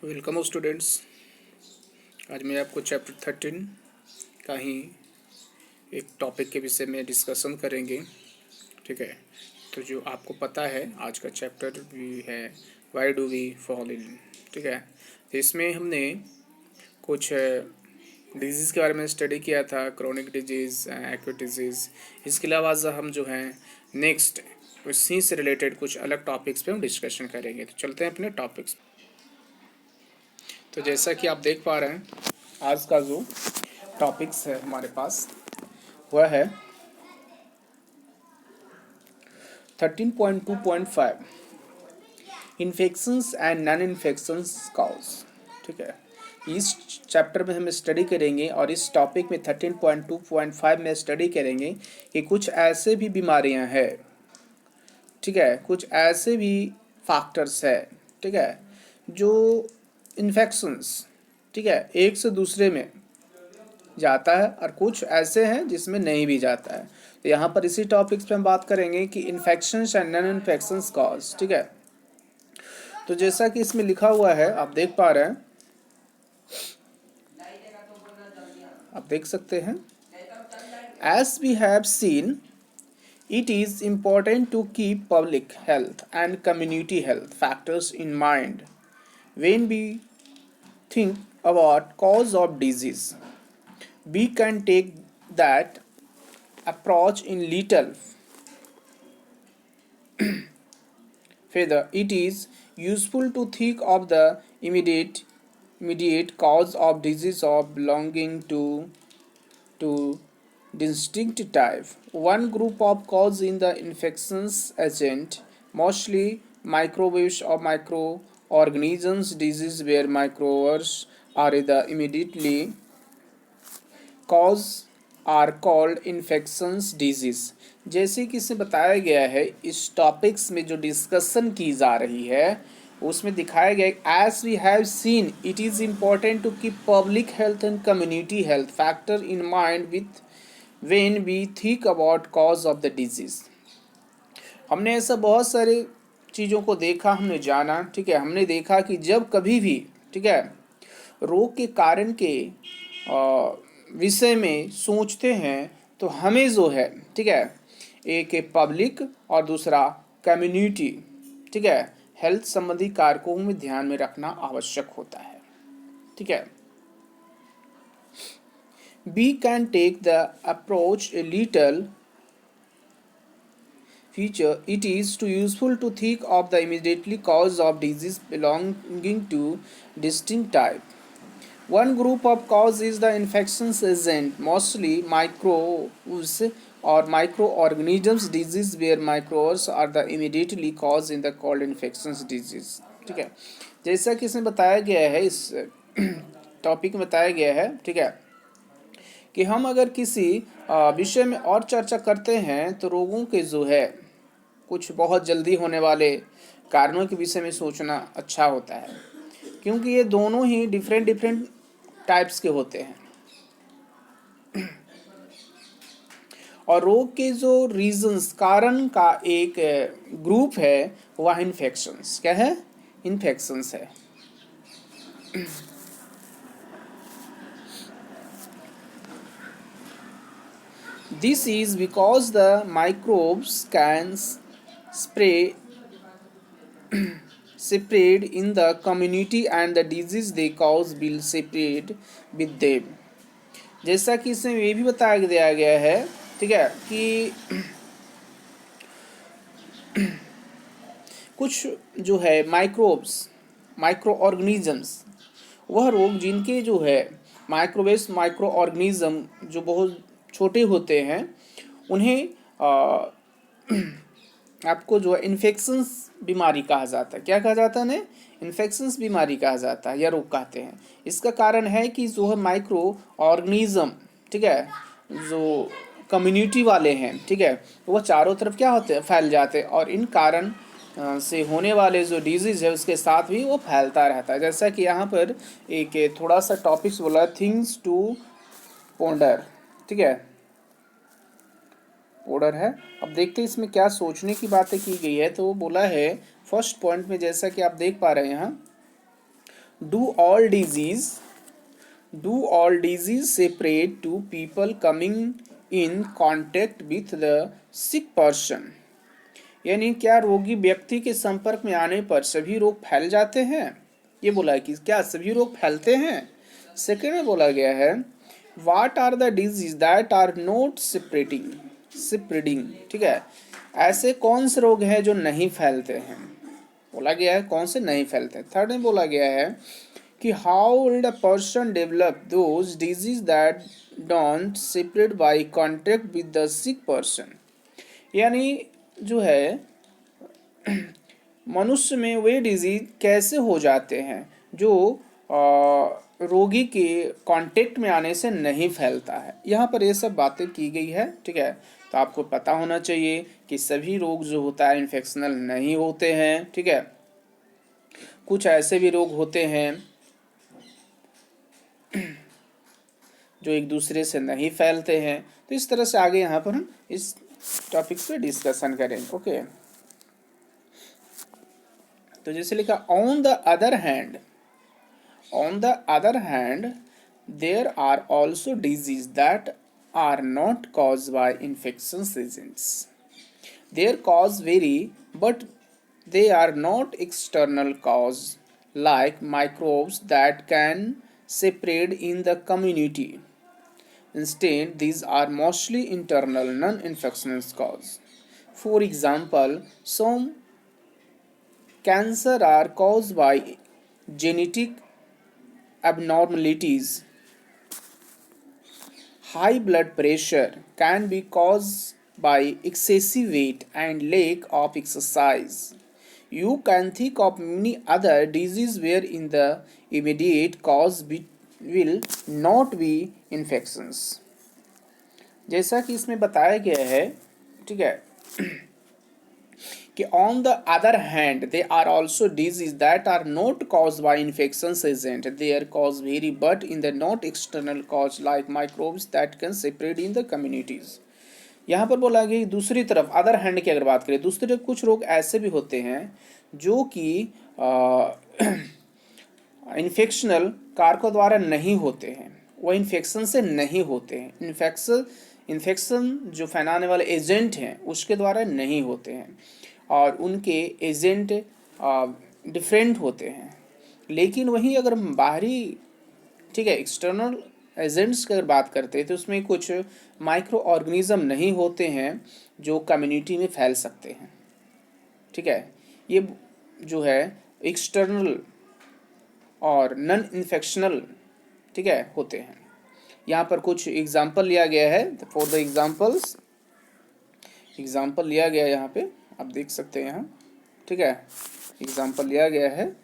Welcome हो students. आज मैं आपको चैप्टर 13 का ही एक टॉपिक के विषय में डिस्कशन करेंगे। ठीक है, तो जो आपको पता है आज का चैप्टर भी है why do we fall in. ठीक है, तो इसमें हमने कुछ डिजीज़ के बारे में स्टडी किया था, क्रोनिक डिजीज़, एक्यूट डिजीज़। इसके अलावा हम जो हैं नेक्स्ट उसी से रिलेटेड कुछ अलग टॉपिक्स पे हम डिस्कशन करेंगे। तो चलते हैं अपने टॉपिक्स। तो जैसा कि आप देख पा रहे हैं, आज का जो टॉपिक्स है हमारे पास वह है 13.2.5 infections and non infections cause. ठीक है, इस चैप्टर में हम स्टडी करेंगे और इस टॉपिक में 13.2.5 में स्टडी करेंगे कि कुछ ऐसे भी बीमारियां हैं, ठीक है, कुछ ऐसे भी फैक्टर्स है, ठीक है, जो इन्फेक्शंस, ठीक है, एक से दूसरे में जाता है और कुछ ऐसे हैं जिसमें नहीं भी जाता है। तो यहाँ पर इसी टॉपिक्स पे हम बात करेंगे कि infections and non infections cause. ठीक है, तो जैसा कि इसमें लिखा हुआ है, आप देख पा रहे हैं, आप देख सकते हैं, as we have seen it is important to keep public health and community health factors in mind when we think about cause of disease. We can take that approach in little further. It is useful to think of the immediate cause of disease of belonging to distinct type. One group of cause in the infections agent, mostly microbes or microorganisms disease where microbes are the immediately cause are called infections disease. जैसे कि इसमें बताया गया है, इस topics में जो discussion की जा रही है उसमें दिखाया गया, as we have seen it is important to keep public health and community health factor in mind with when we think about cause of the disease. हमने ऐसा बहुत सारे चीज़ों को देखा, हमने जाना, ठीक है, हमने देखा कि जब कभी भी, ठीक है, रोग के कारण के विषय में सोचते हैं तो हमें जो है, ठीक है, एक पब्लिक और दूसरा कम्युनिटी, ठीक है, हेल्थ संबंधी कारकों में ध्यान में रखना आवश्यक होता है। ठीक है, we can take the approach a little future. It is too useful to think of the immediately cause of disease belonging to distinct type. One group of cause is the infections agent, mostly microbes or microorganisms disease where microbes are the immediately cause in the called infections disease. ठीक है, जैसा कि इसमें बताया गया है, इस topic में बताया गया है, ठीक है, कि हम अगर किसी विषय में और चर्चा करते हैं तो रोगों के जो है कुछ बहुत जल्दी होने वाले कारणों के विषय में सोचना अच्छा होता है, क्योंकि ये दोनों ही डिफरेंट टाइप्स के होते हैं। और रोग के जो रीजंस, कारण का एक ग्रुप है वह इन्फेक्शंस, क्या है, इन्फेक्शंस है। This is because the microbes can spread in the community and the disease they cause will spread with them. जैसा कि इसमें ये भी बताया दिया गया है, ठीक है, कि कुछ जो है माइक्रोब्स, माइक्रो ऑर्गेनिजम्स, वह रोग जिनके जो है माइक्रोवेस, माइक्रो ऑर्गेनिज्म जो बहुत छोटे होते हैं, उन्हें आपको जो है इन्फेक्शंस बीमारी कहा जाता है। क्या कहा जाता है? उन्हें इन्फेक्शंस बीमारी कहा जाता है या रोग कहते हैं। इसका कारण है कि जो है माइक्रो ऑर्गेनिज्म, ठीक है, जो कम्युनिटी वाले हैं, ठीक है, वो चारों तरफ क्या होते हैं, फैल जाते हैं, और इन कारण से होने वाले जो डिजीज़ है उसके साथ भी वो फैलता रहता है। जैसा कि यहाँ पर एक थोड़ा सा टॉपिक्स बोला, थिंग्स टू पोंडर, ठीक है, पोंडर है। अब देखते हैं इसमें क्या सोचने की बातें की गई है। तो वो बोला है फर्स्ट पॉइंट में, जैसा कि आप देख पा रहे हैं यहाँ, do all disease separate to people coming in contact with the sick person, यानी क्या रोगी व्यक्ति के संपर्क में आने पर सभी रोग फैल जाते हैं, ये बोला है कि क्या सभी रोग फैलते हैं। सेकेंड में बोला गया है what are the disease that are not spreading, ठीक है, ऐसे कौन से रोग हैं जो नहीं फैलते हैं, बोला गया है कौन से नहीं फैलते। थर्ड में बोला गया है कि how will a person develop those disease that don't spread by contact with the sick person, यानी जो है मनुष्य में वे डिजीज कैसे हो जाते हैं जो रोगी के कांटेक्ट में आने से नहीं फैलता है। यहाँ पर ये सब बातें की गई है, ठीक है। तो आपको पता होना चाहिए कि सभी रोग जो होता है इन्फेक्शनल नहीं होते हैं, ठीक है। कुछ ऐसे भी रोग होते हैं जो एक दूसरे से नहीं फैलते हैं। तो इस तरह से आगे यहाँ पर हम इस टॉपिक पे डिस्कशन करेंगे, ओके। तो जैसे लिखा on the other hand there are also disease that are not caused by infections agents, there cause very but they are not external cause like microbes that can spread in the community. Instead, these are mostly internal non-infectious cause. For example, some cancer are caused by genetic abnormalities. High blood pressure can be caused by excessive weight and lack of exercise. You can think of many other diseases wherein the immediate cause will not be infections. जैसा कि इसमें बताया गया है, ठीक है, कि on the other hand there are also diseases that are not caused by infections agent, their cause vary but in the not external cause like microbes that can spread in the communities. यहाँ पर बोला गया दूसरी तरफ other hand की अगर बात करें, दूसरी तरफ कुछ रोग ऐसे भी होते हैं जो कि इन्फेक्शनल कारकों द्वारा नहीं होते हैं, वो इन्फेक्शन से नहीं होते हैं, इन्फेक्शन जो फैलाने वाले एजेंट हैं उसके द्वारा नहीं होते हैं और उनके एजेंट डिफरेंट होते हैं। लेकिन वहीं अगर हम बाहरी, ठीक है, एक्सटर्नल एजेंट्स की अगर बात करते हैं तो उसमें कुछ माइक्रो ऑर्गेनिज्म नहीं होते हैं जो कम्युनिटी में फैल सकते हैं, ठीक है। ये जो है एक्सटर्नल और नॉन इन्फेक्शनल, ठीक है, होते हैं। यहाँ पर कुछ एग्जाम्पल लिया गया है, फॉर द एग्जाम्पल लिया गया है, यहाँ पे आप देख सकते हैं यहाँ, ठीक है, एग्जाम्पल लिया गया है।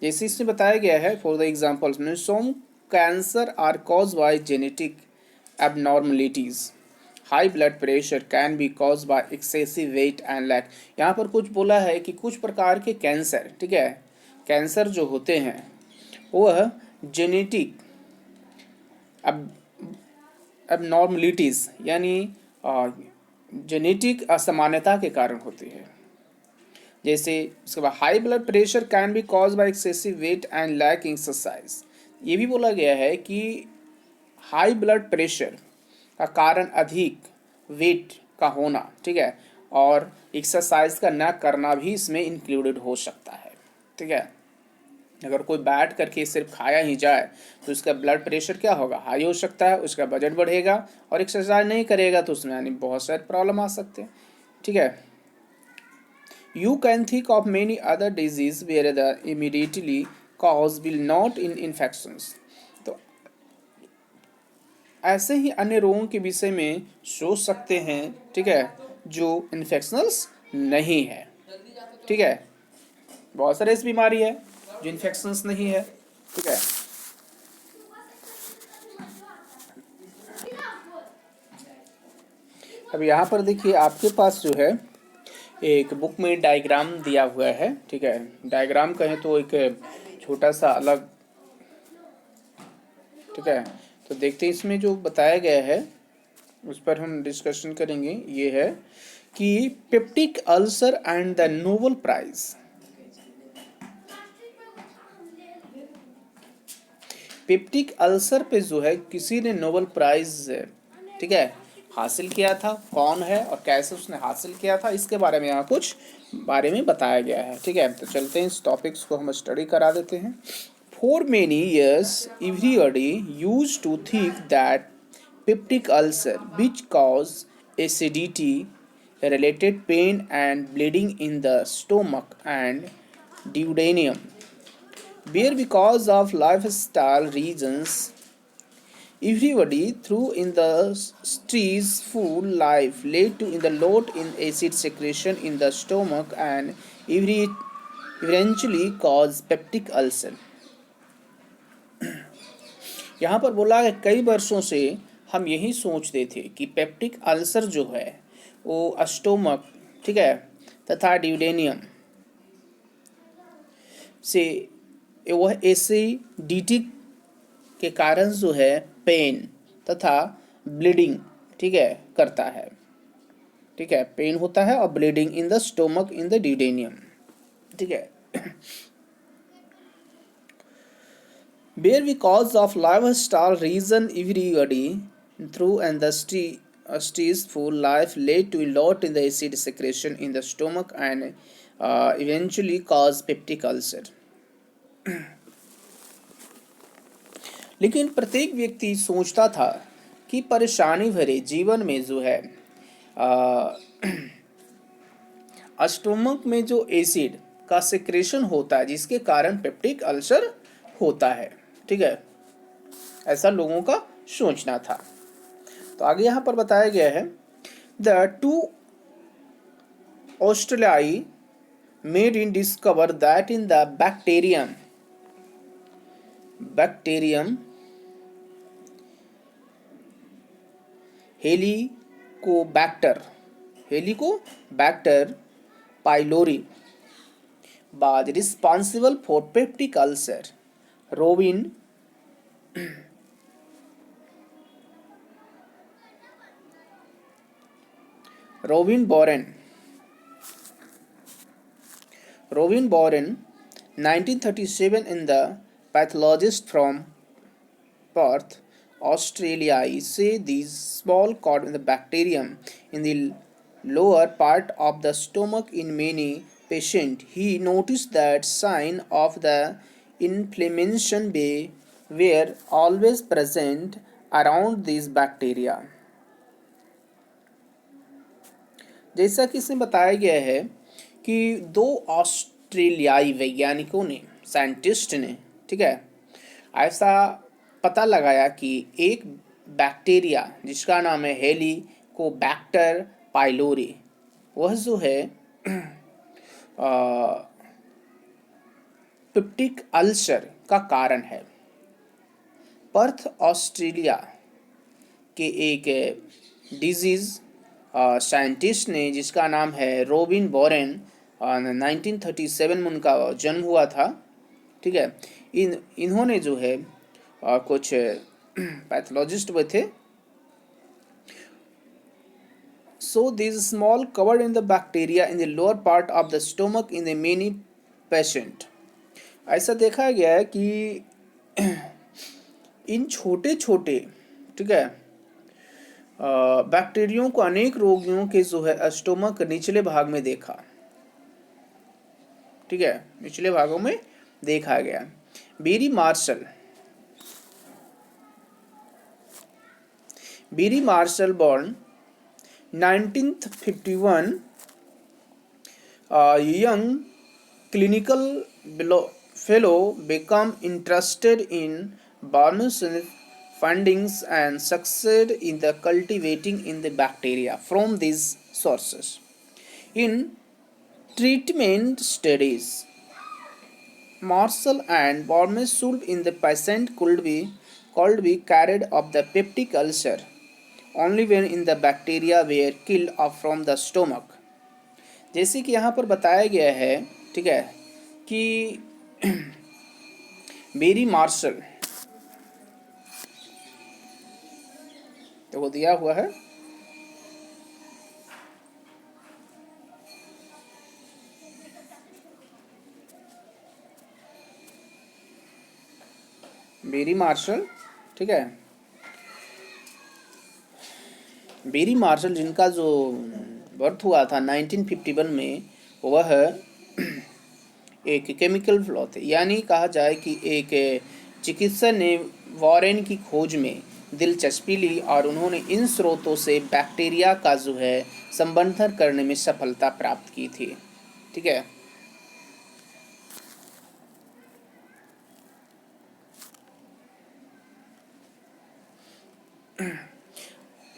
जैसे इसमें बताया गया है फॉर द एग्जाम्पल्स में some cancer are cause by genetic abnormalities. High blood pressure can be caused by excessive weight and lack. यहाँ पर कुछ बोला है कि कुछ प्रकार के कैंसर, ठीक है, कैंसर जो होते हैं वह जेनेटिक abnormalities यानी जेनेटिक असमानता के कारण होती है। जैसे उसके बाद high blood pressure can be cause by excessive weight and lack exercise. ये भी बोला गया है कि हाई ब्लड प्रेशर का कारण अधिक वेट का होना, ठीक है, और एक्सरसाइज का न करना भी इसमें इंक्लूडेड हो सकता है, ठीक है। अगर कोई बैठ करके सिर्फ खाया ही जाए तो उसका ब्लड प्रेशर क्या होगा, हाई हो सकता है, उसका बजट बढ़ेगा, और एक्सरसाइज नहीं करेगा तो उसमें यानी बहुत सारे प्रॉब्लम आ सकते हैं, ठीक है। You can think of many other disease where the immediately cause will not in infections. तो ऐसे ही अन्य रोगों के विषय में सोच सकते हैं, ठीक है, जो इन्फेक्शनल्स नहीं है, ठीक है। बहुत सारे ऐसी बीमारी है जो इन्फेक्शंस नहीं है, ठीक है। अब यहाँ पर देखिए आपके पास जो है एक बुक में डायग्राम दिया हुआ है, ठीक है। डायग्राम कहें तो एक छोटा सा अलग, ठीक है। तो देखते हैं इसमें जो बताया गया है उस पर हम डिस्कशन करेंगे। ये है कि peptic ulcer and the Nobel prize. Peptic ulcer पे जो है किसी ने नोबेल प्राइज, ठीक है, हासिल किया था। कौन है और कैसे उसने हासिल किया था, इसके बारे में यहाँ कुछ बारे में बताया गया है। ठीक है, तो चलते हैं, इस टॉपिक्स को हम स्टडी करा देते हैं। For many years everybody use to think that peptic ulcer which cause acidity related pain and bleeding in the stomach and duodenum, where because of lifestyle reasons everybody through in the streets food life led to in the lot in acid secretion in the stomach and eventually cause peptic ulcer। यहाँ पर बोला है कई वर्षों से हम यही सोचते थे कि पेप्टिक अल्सर जो है वो स्टोमक, ठीक है, तथा ड्यूडेनियम से वह एसिडिटी के कारण जो है पेन तथा ब्लीडिंग, ठीक है, करता है। ठीक है, पेन होता है और bleeding in the stomach in the duodenum. ठीक है, where because of lifestyle reason everybody through and the stressful life led to a lot in the acid secretion in the stomach and eventually cause peptic ulcer। लेकिन प्रत्येक व्यक्ति सोचता था कि परेशानी भरे जीवन में जो है स्टोमक में जो एसिड का सिक्रेशन होता है जिसके कारण पेप्टिक अल्सर होता है। ठीक है, ऐसा लोगों का सोचना था। तो आगे यहाँ पर बताया गया है द टू ऑस्ट्रेलियाई made in discover that in the bacterium Helicobacter pylori was responsible for peptic ulcer। Rubin born 1937 in the pathologist from Perth, Australia, say these small caught in the bacterium in the lower part of the stomach in many patients. He noticed that signs of the inflammation were always present around these bacteria। जैसा कि इसमें बताया गया है कि दो ऑस्ट्रेलियाई वैज्ञानिकों ने, साइंटिस्ट ने, ठीक है, ऐसा पता लगाया कि एक बैक्टीरिया जिसका नाम है हेलिकोबैक्टर पाइलोरी, वह जो है पेप्टिक अल्सर का कारण है। पर्थ ऑस्ट्रेलिया के एक डिजीज साइंटिस्ट ने जिसका नाम है रोबिन बोरेन, 1937 में उनका जन्म हुआ था। ठीक है, इन्होंने जो है कुछ पैथोलॉजिस्ट हुए थे। So this small covered in the bacteria in the lower part of the stomach in the many patient. ऐसा देखा गया है कि इन छोटे छोटे, ठीक है, बैक्टीरियों को अनेक रोगियों के जो है स्टोमक निचले भाग में देखा। ठीक है, निचले भागों में देखा गया। Barry Marshall born 1951, young clinical fellow become interested in Barnes findings and succeed in the cultivating in the bacteria from these sources. In treatment studies, Marshall and Barnes solved in the patient could be carried of the peptic ulcer only when in the bacteria were killed off from the stomach। जैसे कि यहाँ पर बताया गया है, ठीक है, कि बेरी मार्शल, तो वो दिया हुआ है बेरी मार्शल, ठीक है, बेरी मार्शल जिनका जो बर्थ हुआ था 1951 में, वह एक केमिकल फ्लॉ थे, यानी कहा जाए कि एक चिकित्सक ने वॉरेन की खोज में दिलचस्पी ली और उन्होंने इन स्रोतों से बैक्टीरिया का जो है संवर्धन करने में सफलता प्राप्त की थी, ठीक है।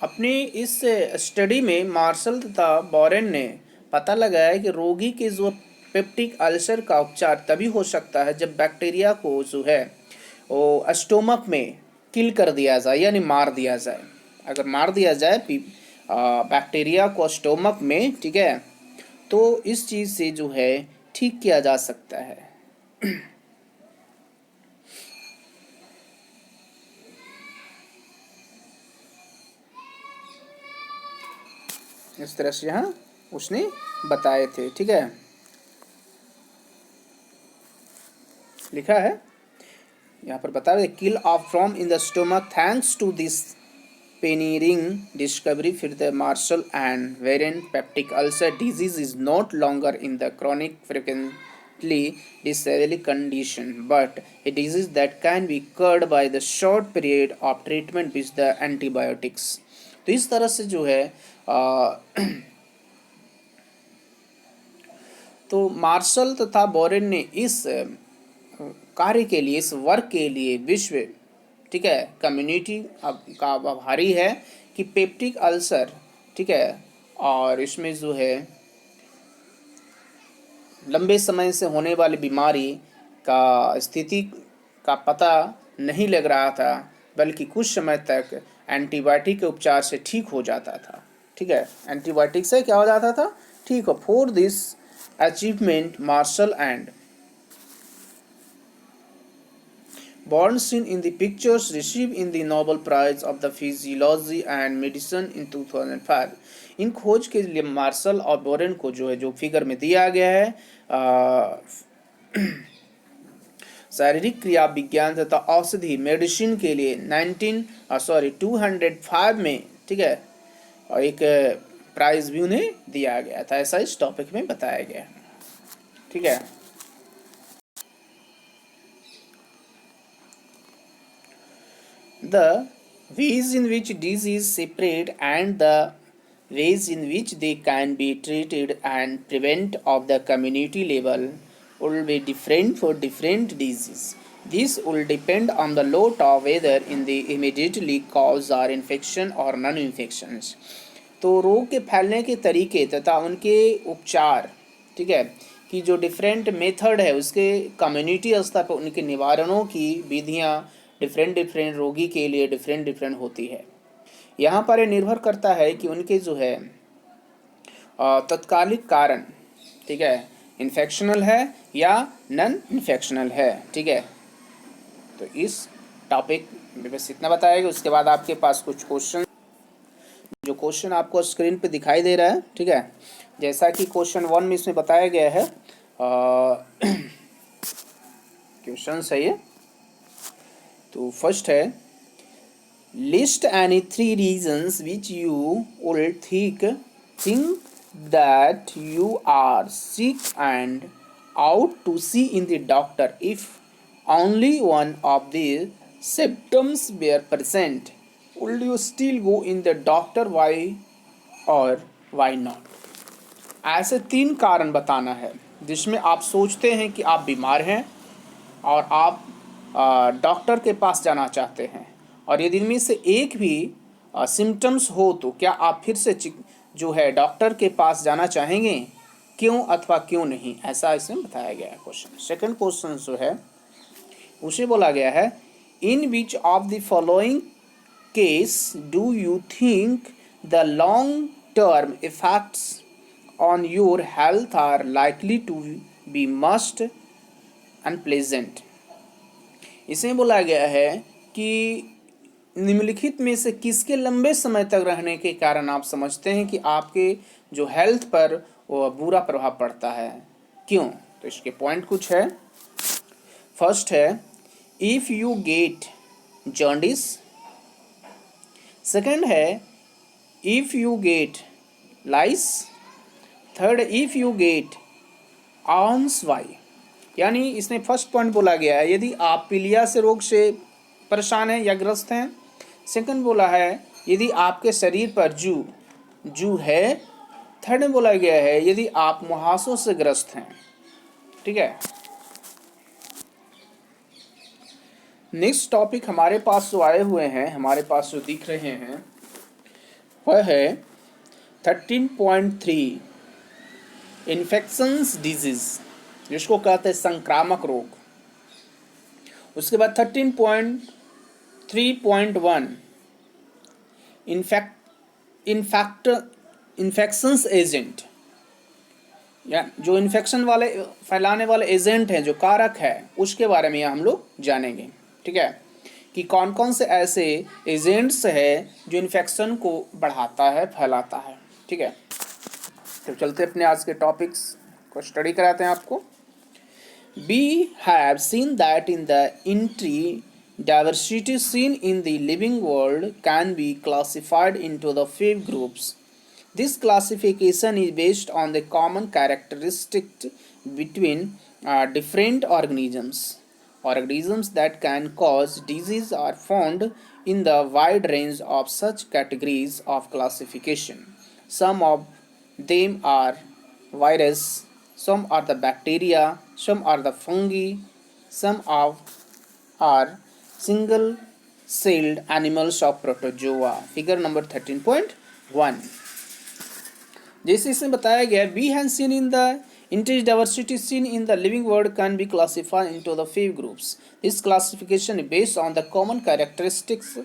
अपनी इस स्टडी में मार्शल तथा वॉरेन ने पता लगाया कि रोगी के जो पेप्टिक अल्सर का उपचार तभी हो सकता है जब बैक्टीरिया को जो है वो स्टोमक में किल कर दिया जाए, यानी मार दिया जाए। अगर मार दिया जाए बैक्टीरिया को स्टोमक में, ठीक है, तो इस चीज़ से जो है ठीक किया जा सकता है। इस तरह से यहाँ उसने बताए थे, ठीक है, लिखा है यहाँ पर बता रहे kill off from in the stomach thanks to this pioneering discovery फिर the Marshall and variant peptic ulcer disease is not longer in the chronic frequently disable condition but a disease that can be cured by the short period of treatment with the antibiotics. तो इस तरह से जो है तो martial तथा borane ने इस कार्य के लिए, इस वर्क के लिए विश्व, ठीक है, कम्युनिटी का आभारी है कि पेप्टिक अल्सर, ठीक है, और इसमें जो है लंबे समय से होने वाली बीमारी का स्थिति का पता नहीं लग रहा था, बल्कि कुछ समय तक एंटीबायोटिक के उपचार से ठीक हो जाता था, ठीक है, एंटीबायोटिक से क्या हो जाता था, ठीक हो। For this achievement martial and Born seen in the pictures received in the Nobel Prize of the Physiology and Medicine in 2005। इन खोज के लिए मार्शल और बोरेन को जो है जो फिगर में दिया गया है शारीरिक क्रिया विज्ञान तथा औषधि मेडिसिन के लिए 205 में, ठीक है, और एक प्राइज भी उन्हें दिया गया था, ऐसा इस टॉपिक में बताया गया, ठीक है। The ways in which disease separate and the ways in which they can be treated and prevent of the community level will be different for different diseases. This will depend on the lot of whether in the immediately cause or infection or non-infections। तो रोग के फैलने के तरीके तथा उनके उपचार, ठीक है, कि जो डिफरेंट मेथड है उसके कम्युनिटी स्तर पर उनके निवारणों की विधियाँ डिफरेंट रोगी के लिए डिफरेंट होती है। यहाँ पर ये निर्भर करता है कि उनके जो है तत्कालिक कारण, ठीक है, इन्फेक्शनल है या नॉन इन्फेक्शनल है, ठीक है। तो इस टॉपिक में बस इतना बताएगा। उसके बाद आपके पास कुछ क्वेश्चन, जो क्वेश्चन आपको स्क्रीन पे दिखाई दे रहा है, ठीक है, जैसा कि क्वेश्चन 1 में इसमें बताया गया है, क्वेश्चन सही है। तो फर्स्ट है list any 3 reasons which you would think that you are sick and out to see in the doctor if only one of the symptoms were present, would you still go in the doctor, why or why not? ऐसे 3 कारण बताना है जिसमें आप सोचते हैं कि आप बीमार हैं और आप डॉक्टर के पास जाना चाहते हैं, और यदि इनमें से एक भी सिम्टम्स हो तो क्या आप फिर से जो है डॉक्टर के पास जाना चाहेंगे, क्यों अथवा क्यों नहीं, ऐसा इसमें बताया गया है क्वेश्चन। सेकंड क्वेश्चन जो है उसे बोला गया है in which of the following case do you think the long term effects on your health are likely to be most unpleasant. इसमें बोला गया है कि निम्नलिखित में से किसके लंबे समय तक रहने के कारण आप समझते हैं कि आपके जो हेल्थ पर वो बुरा प्रभाव पड़ता है, क्यों? तो इसके पॉइंट कुछ है। फर्स्ट है if you get jaundice. Second है if you get lice. Third if you get arms why. यानी इसमें फर्स्ट पॉइंट बोला गया है यदि आप पीलिया से रोग से परेशान हैं या ग्रस्त हैं। सेकंड बोला है यदि आपके शरीर पर जू है। थर्ड में बोला गया है यदि आप मुहासों से ग्रस्त हैं। ठीक है। नेक्स्ट टॉपिक हमारे पास जो आए हुए हैं, हमारे पास जो दिख रहे हैं वह है 13.3 इन्फेक्शंस डिजीज, जिसको कहते हैं संक्रामक रोग। उसके बाद 13.3.1 इन्फेक्शंस एजेंट, या जो इन्फेक्शन वाले फैलाने वाले एजेंट हैं, जो कारक है, उसके बारे में हम लोग जानेंगे। ठीक है, कि कौन कौन से ऐसे एजेंट्स है जो इन्फेक्शन को बढ़ाता है, फैलाता है। ठीक है, तो चलते अपने आज के टॉपिक्स को स्टडी कराते हैं आपको। We have seen that in the entry diversity seen in the living world can be classified into the 5 groups. This classification is based on the common characteristics between different organisms. Organisms that can cause disease are found in the wide range of such categories of classification. Some of them are virus, some are the bacteria, some are the fungi, some are single celled animals of protozoa. Figure number 13.1. जैसे इसमें बताया गया, we have seen in the entire diversity seen in the living world can be classified into the 5 groups. This classification is based on the common characteristics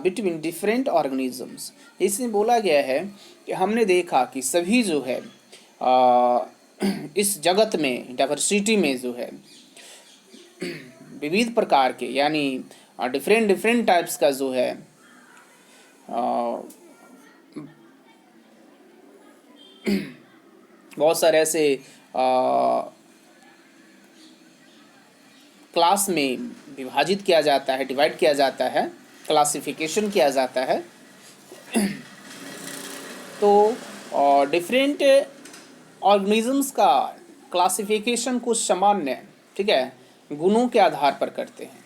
between different organisms. इसमें बोला गया है कि हमने देखा कि सभी जो है इस जगत में, डाइवर्सिटी में जो है विविध प्रकार के, यानी डिफरेंट टाइप्स का जो है बहुत सारे ऐसे क्लास में विभाजित किया जाता है, डिवाइड किया जाता है, क्लासिफिकेशन किया जाता है। तो डिफरेंट ऑर्गेनिजम्स का क्लासिफिकेशन कुछ सामान्य, ठीक है, गुणों के आधार पर करते हैं।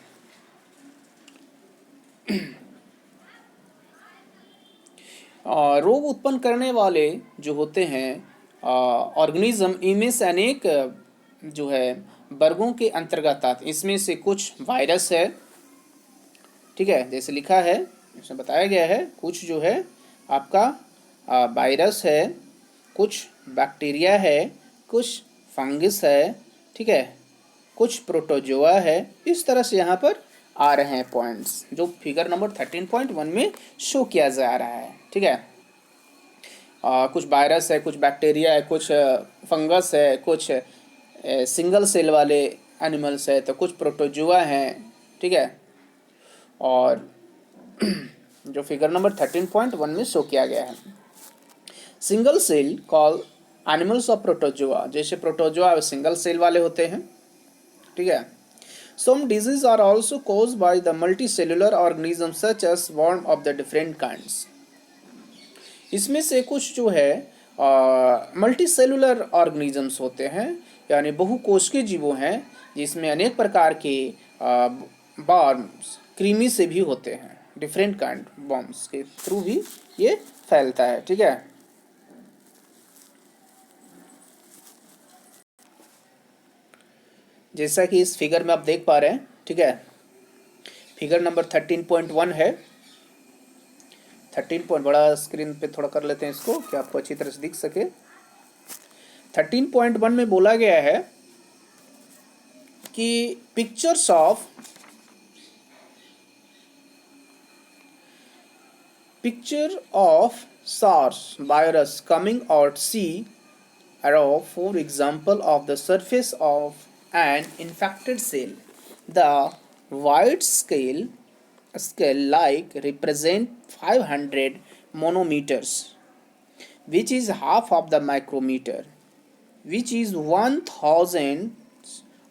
रोग उत्पन्न करने वाले जो होते हैं ऑर्गेनिज्म, इनमें से अनेक जो है वर्गों के अंतर्गत आते। इसमें से कुछ वायरस है, ठीक है, जैसे लिखा है, इसमें बताया गया है, कुछ जो है आपका वायरस है, कुछ बैक्टीरिया है, कुछ फंगस है, ठीक है, कुछ प्रोटोजोआ है। इस तरह से यहाँ पर आ रहे हैं पॉइंट्स जो फिगर नंबर 13.1 में शो किया जा रहा है। ठीक है, कुछ वायरस है, कुछ बैक्टीरिया है, कुछ फंगस है, कुछ सिंगल सेल वाले एनिमल्स है, तो कुछ प्रोटोजोआ हैं। ठीक है, और जो फिगर नंबर 13.1 में शो किया गया है, single cell call animals of protozoa, जैसे प्रोटोजोआ सिंगल सेल वाले होते हैं। ठीक है, some diseases are also caused by the multicellular organisms such as worm of the different kinds. इसमें से कुछ जो है मल्टीसेलुलर ऑर्गेनिजम्स होते हैं, यानी बहुकोशिकीय जीवों हैं, जिसमें अनेक प्रकार के वर्म्स, कृमि से भी होते हैं, डिफरेंट काइंड वर्म्स के थ्रू भी ये फैलता है। ठीक है, जैसा कि इस फिगर में आप देख पा रहे हैं। ठीक है, फिगर नंबर 13.1 है। 13 बड़ा स्क्रीन पे थोड़ा कर लेते हैं इसको कि आपको अच्छी तरह से दिख सके। 13.1 में बोला गया है कि pictures of SARS virus coming out see arrow, for example, of the surface of an infected cell. The wide scale like represent 500 monometers, which is half of the micrometer, which is 1,000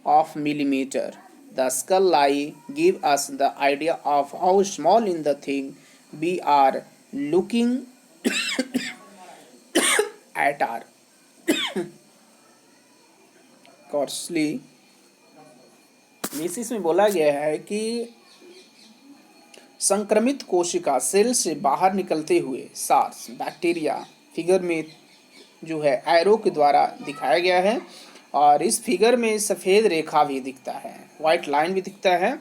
of millimeter. The skull lie give us the idea of how small in the thing we are looking at our coarsely basis में बोला गया है कि संक्रमित कोशिका cell से बाहर निकलते हुए सार्स बैक्टीरिया फिगर में जो है एरो के द्वारा दिखाया गया है, और इस फिगर में सफ़ेद रेखा भी दिखता है, वाइट लाइन भी दिखता है,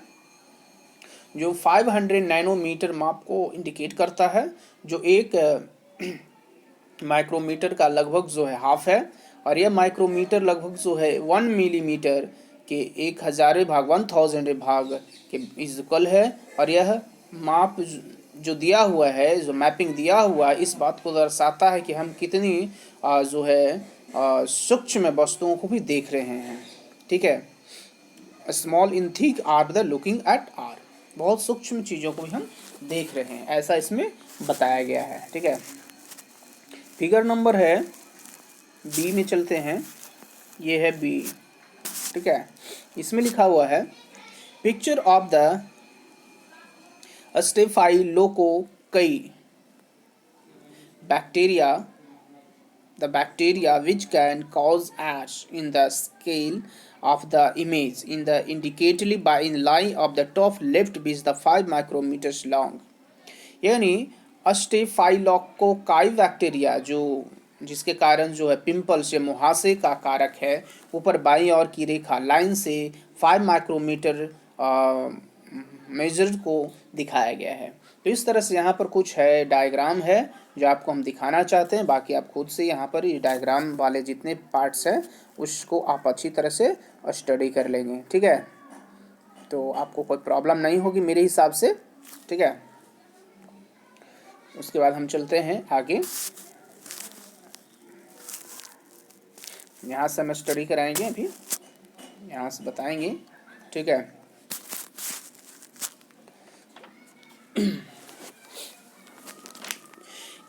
जो 500 नैनोमीटर माप को इंडिकेट करता है, जो एक माइक्रोमीटर का लगभग जो है हाफ है, और यह माइक्रोमीटर लगभग जो है 1 मिलीमीटर के 1000 भाग 1000 भाग के इक्वल है। और यह माप जो दिया हुआ है, जो मैपिंग दिया हुआ है, इस बात को दर्शाता है कि हम कितनी जो है सूक्ष्म वस्तुओं को भी देख रहे हैं। ठीक है, small in thick are the looking at are, बहुत सूक्ष्म चीज़ों को भी हम देख रहे हैं, ऐसा इसमें बताया गया है। ठीक है, फिगर नंबर है बी में चलते हैं, ये है बी। ठीक है, इसमें लिखा हुआ है picture of the staphylococci bacteria, the bacteria which can cause ash in the scale of the image in the indicatedly by in line of the top left is the 5 micrometers long। यानी staphylococci bacteria जो जिसके कारण जो है pimples या मुहासे का कारक है, ऊपर बाईं ओर की रेखा लाइन से 5 माइक्रोमीटर मेजर को दिखाया गया है। तो इस तरह से यहाँ पर कुछ है डायग्राम है जो आपको हम दिखाना चाहते हैं, बाकी आप खुद से यहाँ पर ये डायग्राम वाले जितने पार्ट्स हैं उसको आप अच्छी तरह से स्टडी कर लेंगे। ठीक है, तो आपको कोई प्रॉब्लम नहीं होगी मेरे हिसाब से। ठीक है, उसके बाद हम चलते हैं आगे, यहाँ से हम स्टडी कराएंगे, अभी यहाँ से बताएंगे। ठीक है,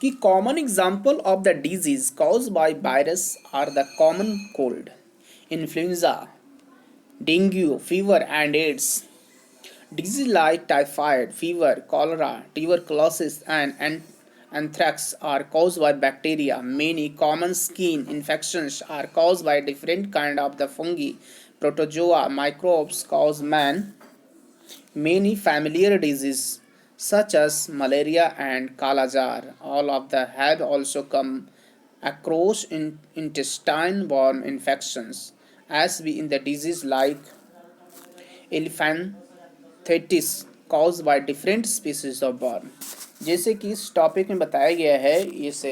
कि common example of the disease cause by virus are the common cold, influenza, dengue fever and AIDS. Diseases like typhoid fever, cholera, tuberculosis, and anthrax are caused by bacteria. Many common skin infections are caused by different kind of the fungi, protozoa, microbes cause man. Many familiar diseases such as malaria and kala-jar, all of the have also come across in intestine-borne infections, as we in the disease like elephantitis caused by different species of worm। जैसे कि इस topic में बताया गया है, इस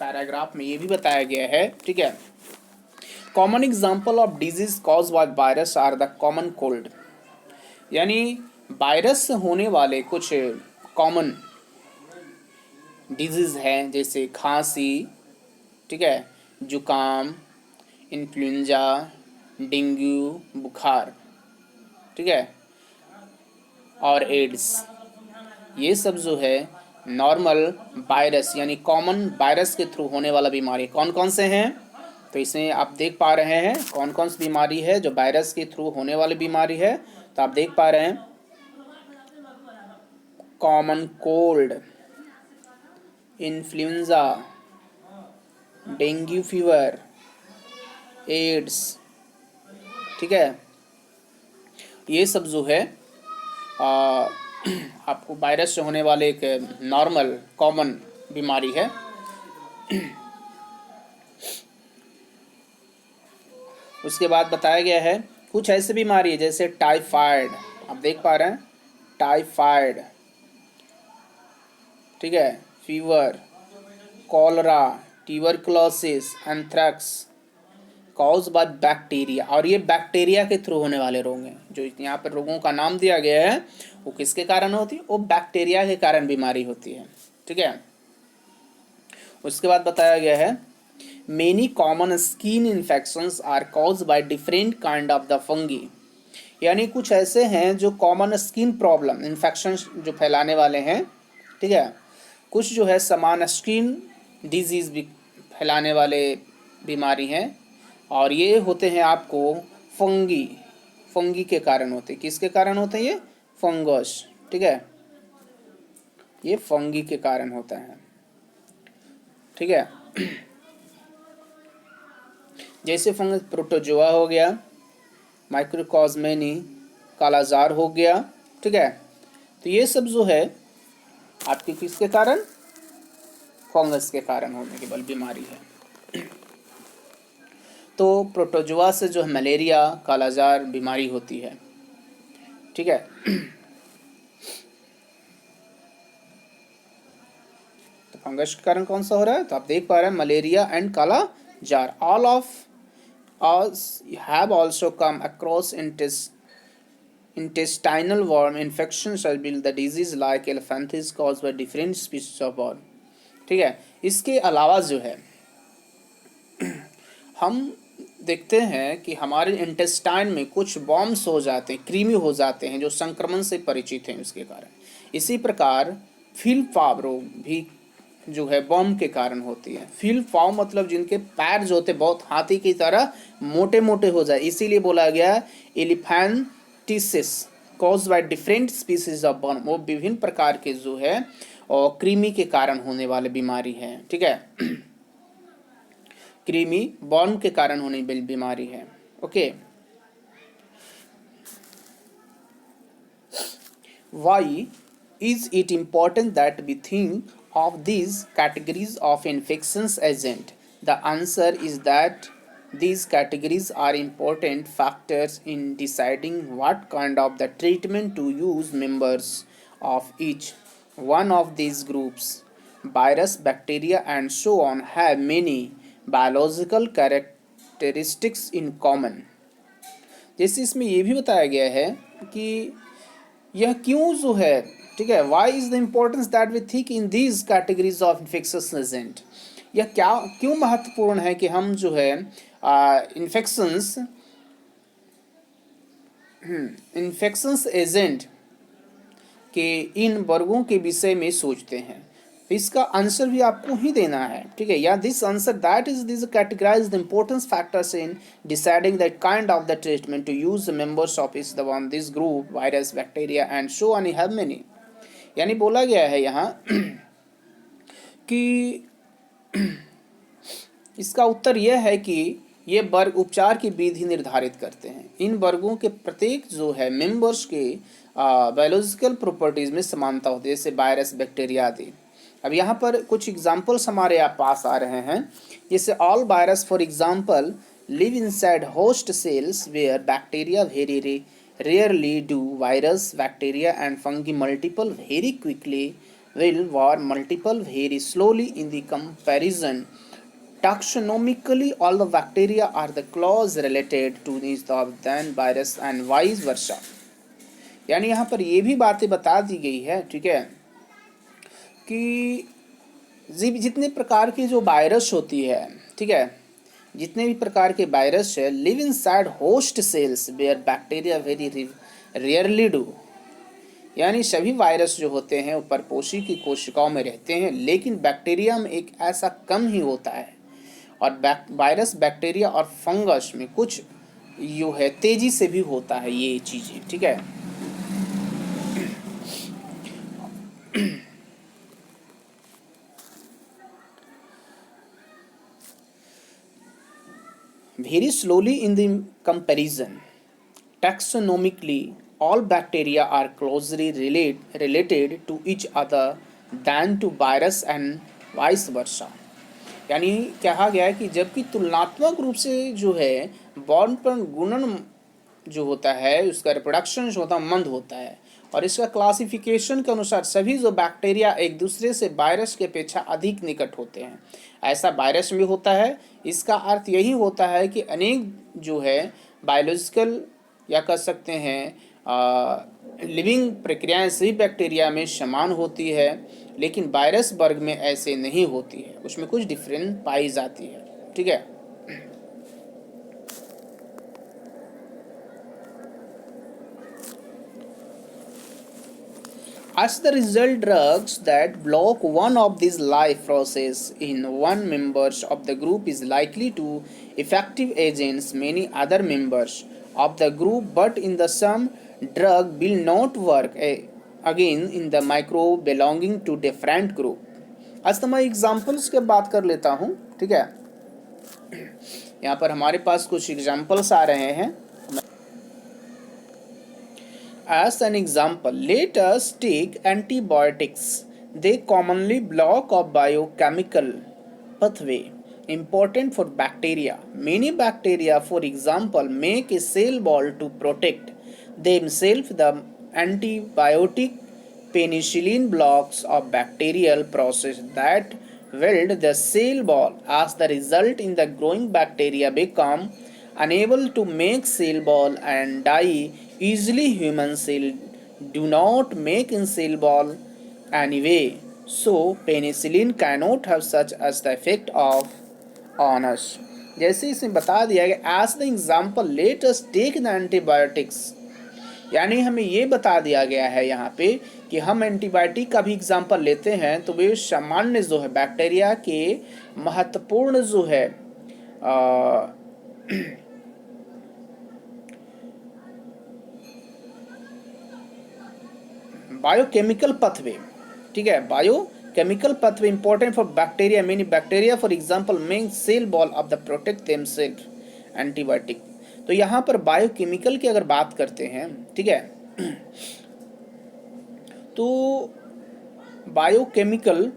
paragraph में ये भी बताया गया है। ठीक है, common example of disease cause by virus are the common cold, यानी वायरस से होने वाले कुछ कॉमन डिजीज हैं, जैसे खांसी, ठीक है, जुकाम, इन्फ्लुएंजा, डेंगू बुखार, ठीक है, और एड्स। ये सब जो है नॉर्मल वायरस यानी कॉमन वायरस के थ्रू होने वाला बीमारी कौन कौन से हैं, तो इसमें आप देख पा रहे हैं कौन कौन सी बीमारी है जो वायरस के थ्रू होने वाली बीमारी है। तो आप देख पा रहे हैं common cold, influenza, dengue fever, AIDS. ठीक है, ये सब जो है आपको वायरस से होने वाले एक नॉर्मल कॉमन बीमारी है। उसके बाद बताया गया है कुछ ऐसी बीमारी है जैसे टाइफाइड, आप देख पा रहे हैं टाइफाइड, ठीक है, fever, cholera, tuberculosis, anthrax cause by bacteria, और ये बैक्टीरिया के थ्रू होने वाले रोग हैं। जो यहाँ पर रोगों का नाम दिया गया है वो किसके कारण होती है, वो बैक्टीरिया के कारण बीमारी होती है। ठीक है, उसके बाद बताया गया है many common skin infections are cause by different kind of the fungi, यानी कुछ ऐसे हैं जो कॉमन स्किन प्रॉब्लम इन्फेक्शन जो फैलाने वाले हैं। ठीक है, कुछ जो है समान स्किन डिजीज भी फैलाने वाले बीमारी हैं, और ये होते हैं आपको फंगी, फंगी के कारण होते हैं। किसके कारण होते हैं? ये फंगस, ठीक है, ये फंगी के कारण होता है, ठीक है। जैसे फंगस प्रोटोजोआ हो गया, माइक्रोकॉज्मेनी, कालाजार हो गया, ठीक है। तो ये सब जो है आपके किसके कारण? फंगस के कारण होने की बल बीमारी है। तो प्रोटोजोआ से जो है मलेरिया, कालाजार बीमारी होती है, ठीक है। तो फंगस के कारण कौन सा हो रहा है? तो आप देख पा रहे हैं malaria and kala-azar. All of us have also come across intestinal worm infections as well the disease like elephantiasis caused by different species of worm, ठीक है। इसके अलावा जो है हम देखते हैं कि हमारे इंटेस्टाइन में कुछ बॉम्ब्स हो जाते हैं, क्रीमी हो जाते हैं, जो संक्रमण से परिचित हैं उसके कारण। इसी प्रकार फील्ड फाव रोग भी जो है बॉम्ब के कारण होती है। फील्ड फाव मतलब जिनके पैर जो होते बहुत हाथी की तरह मोटे मोटे हो जाए, इसीलिए बोला गया elephantiasis cause by different species of bomb, वो विभिन्न प्रकार के जो है और कृमि के कारण होने वाले बीमारी है, ठीक है। कृमि बॉर्न के कारण होने वाली बीमारी है, okay. Why is it important that we think of these categories of infections agent? The answer is that these categories are important factors in deciding what kind of the treatment to use. Members of each one of these groups, virus, bacteria and so on, have many biological characteristics in common. जैसे इसमें ये भी बताया गया है कि यह क्यों जो है, ठीक है, why is the importance that we think in these categories of infectious agent. यह क्या क्यों महत्वपूर्ण है कि हम जो है इन्फेक्शंस एजेंट के इन वर्गों के विषय में सोचते हैं। इसका आंसर भी आपको ही देना है, ठीक है। या this answer that is this categorise the importance factors in deciding the kind of the treatment to use the members of is the one this group virus bacteria and so on have many. यानी बोला गया है यहाँ कि इसका उत्तर यह है कि ये वर्ग उपचार की विधि निर्धारित करते हैं। इन वर्गों के प्रत्येक जो है मेंबर्स के बायोलॉजिकल प्रॉपर्टीज में समानता होती है, जैसे वायरस, बैक्टीरिया आदि। अब यहाँ पर कुछ एग्जाम्पल्स हमारे यहाँ पास आ रहे हैं, जैसे all virus for example live inside host cells where bacteria very rarely do. Virus, bacteria and fungi multiple very quickly will war multiple very slowly in the comparison. Taxonomically, all the bacteria are the close related to these than virus and vice versa. यानी यहाँ पर ये भी बातें बता दी गई है, ठीक है, कि जितने प्रकार की जो वायरस होती है, ठीक है, जितने भी प्रकार के वायरस है, live inside host cells where bacteria very rarely do. यानी सभी वायरस जो होते हैं वो परपोषी की कोशिकाओं में रहते हैं, लेकिन बैक्टीरिया में एक ऐसा कम ही होता है। और वायरस, बैक्टीरिया और फंगस में कुछ जो है तेजी से भी होता है ये चीज़ें, ठीक है। Very slowly in the comparison. Taxonomically, all bacteria are closely related to each other than to virus and vice versa. यानी कहा गया है कि जबकि तुलनात्मक रूप से जो है बॉर्न पर गुणन जो होता है, उसका रिप्रोडक्शन जो होता है मंद होता है, और इसका क्लासिफिकेशन के अनुसार सभी जो बैक्टीरिया एक दूसरे से वायरस के अपेक्षा अधिक निकट होते हैं। ऐसा वायरस में होता है। इसका अर्थ यही होता है कि अनेक जो है बायोलॉजिकल या कह सकते हैं लिविंग प्रक्रियाएं सभी बैक्टीरिया में समान होती है, लेकिन वायरस वर्ग में ऐसे नहीं होती है, उसमें कुछ डिफरेंस पाई जाती है, ठीक है। As the result, drugs that block one of these life process in one members of the group is likely to effective agents many other members of the group, but in the some drug will not work again in the microbe belonging to different group। आज तो मैं examples के बात कर लेता हूँ, ठीक है। यहाँ पर हमारे पास कुछ एग्जाम्पल्स आ रहे हैं। As an example, let us take antibiotics. They commonly block a biochemical pathway important for bacteria. Many bacteria, for example, make a cell wall to protect themselves. The antibiotic penicillin blocks a bacterial process that weld the cell wall. As the result, in the growing bacteria become unable to make cell wall and die easily. Human cell do not make in cell wall anyway, so penicillin cannot have such as the effect of on us। जैसे इसमें बता दिया गया as the example let us take the antibiotics, यानी हमें ये बता दिया गया है यहाँ पे कि हम एंटीबायोटिक का भी एग्जाम्पल लेते हैं तो वे सामान्य जो है बैक्टीरिया के महत्वपूर्ण जो है बायोकेमिकल पथवे, ठीक है, biochemical pathway important for bacteria. Many bacteria for example make cell wall of the protect themselves antibiotic. तो यहाँ पर बायोकेमिकल की अगर बात करते हैं, ठीक है, तो बायोकेमिकल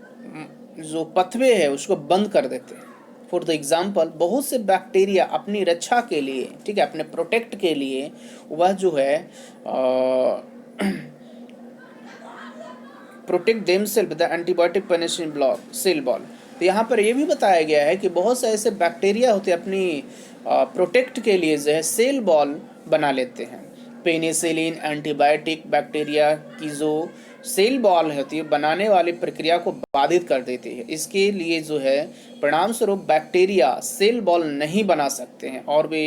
जो पथवे है उसको बंद कर देते हैं। फॉर द एग्जाम्पल बहुत से बैक्टीरिया अपनी रक्षा के लिए, ठीक है, अपने प्रोटेक्ट के लिए वह जो है protect themselves the antibiotic penicillin block cell wall. तो यहाँ पर यह भी बताया गया है कि बहुत से ऐसे बैक्टीरिया होते हैं अपनी प्रोटेक्ट के लिए जो है सेल वॉल बना लेते हैं। पेनिसिलिन एंटीबायोटिक बैक्टीरिया की जो सेल वॉल होती है बनाने वाली प्रक्रिया को बाधित कर देती है। इसके लिए जो है परिणाम स्वरूप बैक्टीरिया सेल वॉल नहीं बना सकते हैं और वे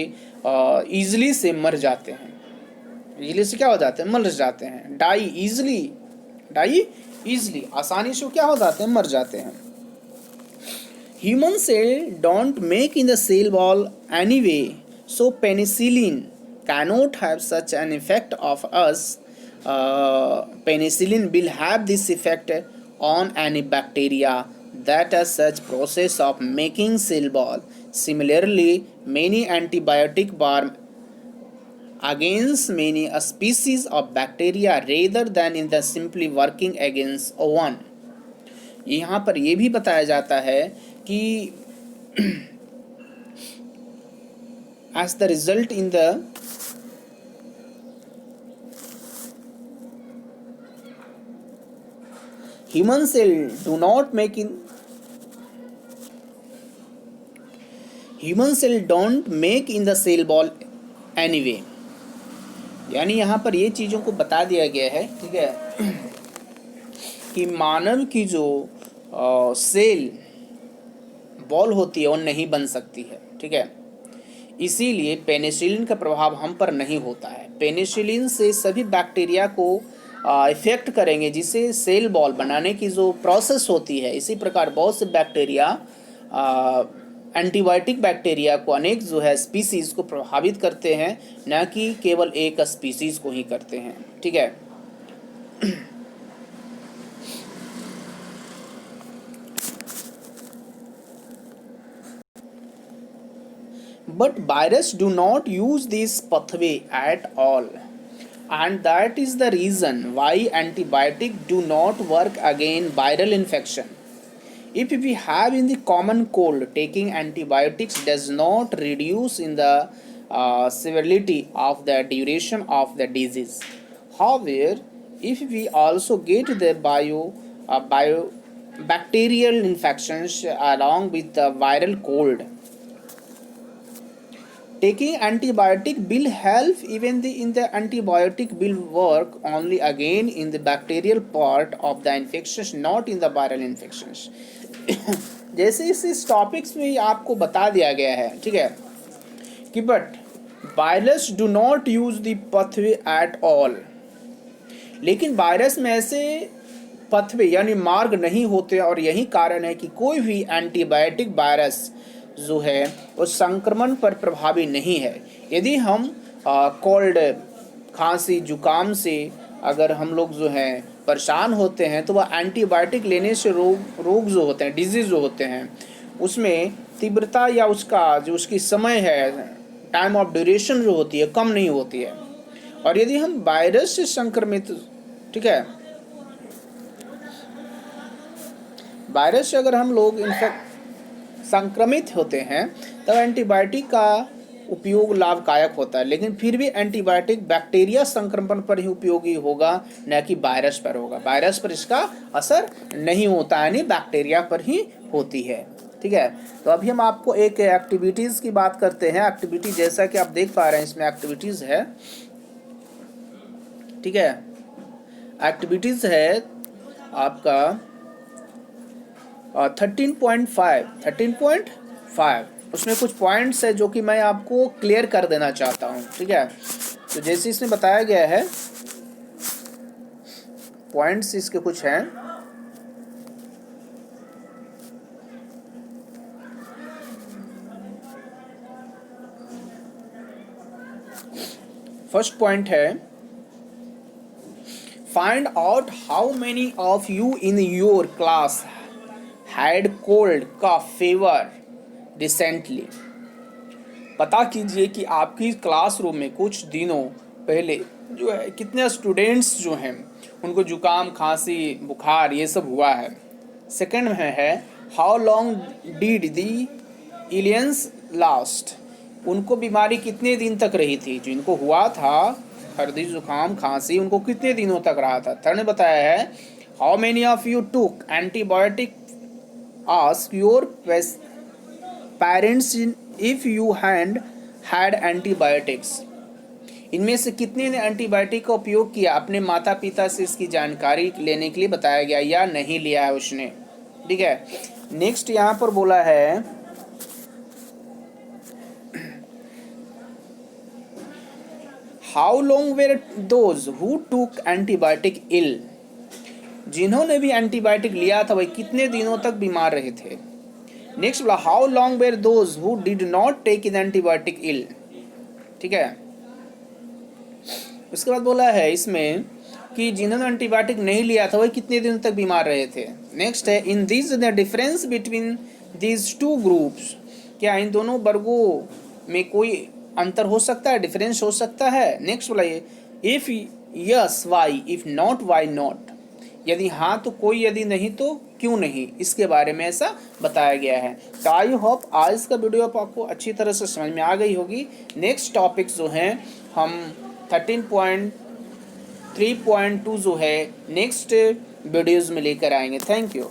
ईजिली से मर जाते हैं। ईजिली से क्या हो जाते हैं? मर जाते हैं। डाई ईजिली आसानी से क्या हो जाते हैं? मर जाते हैं। Human cell don't make in the cell wall anyway, so penicillin cannot have such an effect of us. Penicillin will have this effect on any bacteria that has such process of making cell wall. Similarly, many antibiotic work against many species of bacteria rather than in the simply working against one. यहाँ पर यह भी बताया जाता है कि as the result in the human cell do not make in human cell don't make in the cell wall anyway। यानी यहाँ पर ये चीज़ों को बता दिया गया है, ठीक है, कि मानव की जो सेल वॉल होती है वो नहीं बन सकती है, ठीक है। इसीलिए पेनिसिलिन का प्रभाव हम पर नहीं होता है। पेनिसिलिन से सभी बैक्टीरिया को इफेक्ट करेंगे जिससे सेल वॉल बनाने की जो प्रोसेस होती है। इसी प्रकार बहुत से बैक्टीरिया एंटीबायोटिक बैक्टीरिया को अनेक जो है स्पीसीज को प्रभावित करते हैं, न कि केवल एक स्पीसीज को ही करते हैं, ठीक है। But virus do not use this pathway at all, and that is the reason why antibiotic do not work against viral infection. If we have in the common cold, taking antibiotics does not reduce in the severity of the duration of the disease. However, if we also get the bacterial infections along with the viral cold, taking antibiotic will help even in the antibiotic will work only again in the bacterial part of the infections, not in the viral infections। जैसे इस topics में आपको बता दिया गया है, ठीक है, कि but virus do not use the पथवे at all, लेकिन वायरस में ऐसे पथवे यानी मार्ग नहीं होते और यही कारण है कि कोई भी एंटीबायोटिक वायरस जो है वो संक्रमण पर प्रभावी नहीं है। यदि हम कोल्ड, खांसी जुकाम से अगर हम लोग जो हैं परेशान होते हैं तो वह एंटीबायोटिक लेने से रोग जो होते हैं, डिजीज़ जो होते हैं, उसमें तीव्रता या उसका जो उसकी समय है, टाइम ऑफ ड्यूरेशन जो होती है, कम नहीं होती है। और यदि हम वायरस से संक्रमित, ठीक है, वायरस से अगर हम लोग संक्रमित होते हैं तब एंटीबायोटिक का उपयोग लाभदायक होता है, लेकिन फिर भी एंटीबायोटिक बैक्टीरिया संक्रमण पर ही उपयोगी होगा, न कि वायरस पर होगा। वायरस पर इसका असर नहीं होता है, यानी बैक्टीरिया पर ही होती है। ठीक है, तो अभी हम आपको एक एक्टिविटीज़ की बात करते हैं। एक्टिविटी जैसा कि आप देख पा रहे हैं इसमें एक्टिविटीज़ है, ठीक है, एक्टिविटीज़ है आपका 13.5 उसमें कुछ पॉइंट्स है जो कि मैं आपको क्लियर कर देना चाहता हूँ। ठीक है, तो जैसे इसमें बताया गया है, पॉइंट्स इसके कुछ हैं। फर्स्ट पॉइंट है, find out how many of you in your class had cold का फेवर रिसेंटली। पता कीजिए कि आपकी क्लासरूम में कुछ दिनों पहले जो है कितने स्टूडेंट्स जो हैं उनको जुकाम, खांसी, बुखार ये सब हुआ है। सेकंड में है, how long did the aliens last, उनको बीमारी कितने दिन तक रही थी, जो इनको हुआ था सर्दी जुकाम खांसी, उनको कितने दिनों तक रहा था। थर्ड ने बताया है, how many of you took antibiotic, ask your parents if you had antibiotics, इनमें से कितने ने एंटीबायोटिक का उपयोग किया, अपने माता पिता से इसकी जानकारी लेने के लिए बताया गया या नहीं लिया है उसने। ठीक है, नेक्स्ट यहाँ पर बोला है, how long were those who took antibiotic ill, जिन्होंने भी एंटीबायोटिक लिया था वही कितने दिनों तक बीमार रहे थे। नेक्स्ट बोला, how long were those who did not take in antibiotic ill. ठीक है, उसके बाद बोला है इसमें कि जिन्होंने एंटीबायोटिक नहीं लिया था वही कितने दिनों तक बीमार रहे थे। नेक्स्ट है, in this the difference between these two groups, क्या इन दोनों वर्गों में कोई अंतर हो सकता है, डिफरेंस हो सकता है। नेक्स्ट बोला, if yes why, if not why not, यदि हाँ तो कोई, यदि नहीं तो क्यों नहीं, इसके बारे में ऐसा बताया गया है। तो आई होप आज का वीडियो आपको अच्छी तरह से समझ में आ गई होगी। नेक्स्ट टॉपिक्स जो हैं हम 13.3.2 जो है नेक्स्ट वीडियोज़ में लेकर आएंगे। Thank you.